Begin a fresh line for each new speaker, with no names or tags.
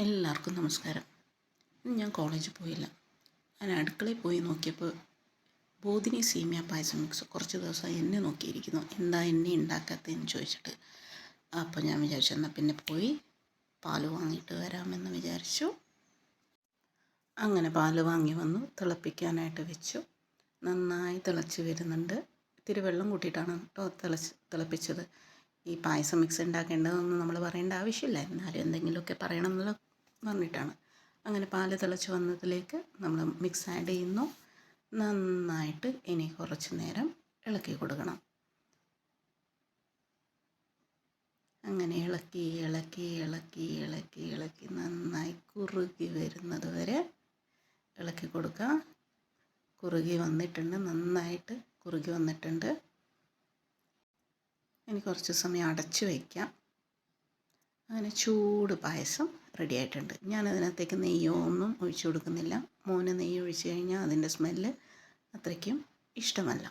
എല്ലാവർക്കും നമസ്കാരം. ഇന്ന് ഞാൻ കോളേജിൽ പോയില്ല. ഞാൻ അടുക്കളയിൽ പോയി നോക്കിയപ്പോൾ ബോധിനി സേമിയ പായസം മിക്സ് കുറച്ച് ദിവസമായി എന്നെ നോക്കിയിരിക്കുന്നു. എന്താ എന്നെ ഉണ്ടാക്കാത്തതെന്ന് ചോദിച്ചിട്ട്. അപ്പോൾ ഞാൻ വിചാരിച്ചു എന്നാൽ പിന്നെ പോയി പാല് വാങ്ങിയിട്ട് വരാമെന്ന് വിചാരിച്ചു. അങ്ങനെ പാല് വാങ്ങി വന്നു, തിളപ്പിക്കാനായിട്ട് വെച്ചു. നന്നായി തിളച്ച് വരുന്നുണ്ട്. ഇത്തിരി വെള്ളം കൂട്ടിയിട്ടാണ് കേട്ടോ തിളപ്പിച്ചത്. ഈ പായസം മിക്സ് ഉണ്ടാക്കേണ്ടതൊന്നും നമ്മൾ പറയേണ്ട ആവശ്യമില്ല, എന്നാലും എന്തെങ്കിലുമൊക്കെ പറയണം എന്നുള്ള പറഞ്ഞിട്ടാണ്. അങ്ങനെ പാല് തിളച്ച് വന്നതിലേക്ക് നമ്മൾ മിക്സ് ആഡ് ചെയ്യുന്നു. നന്നായിട്ട് ഇനി കുറച്ച് നേരം ഇളക്കി കൊടുക്കണം. അങ്ങനെ ഇളക്കി ഇളക്കി ഇളക്കി ഇളക്കി ഇളക്കി നന്നായി കുറുകി വരുന്നത് വരെ ഇളക്കി കൊടുക്കുക. കുറുകി വന്നിട്ടുണ്ട്, നന്നായിട്ട് കുറുകി വന്നിട്ടുണ്ട്. ഇനി കുറച്ച് സമയം അടച്ചു വയ്ക്കാം. അങ്ങനെ ചൂട് പായസം റെഡി ആയിട്ടുണ്ട്. ഞാനതിനകത്തേക്ക് നെയ്യോ ഒന്നും ഒഴിച്ചു കൊടുക്കുന്നില്ല. മോന് നെയ്യ് ഒഴിച്ച് കഴിഞ്ഞാൽ അതിൻ്റെ സ്മെല്ല് അത്രയ്ക്കും ഇഷ്ടമല്ല.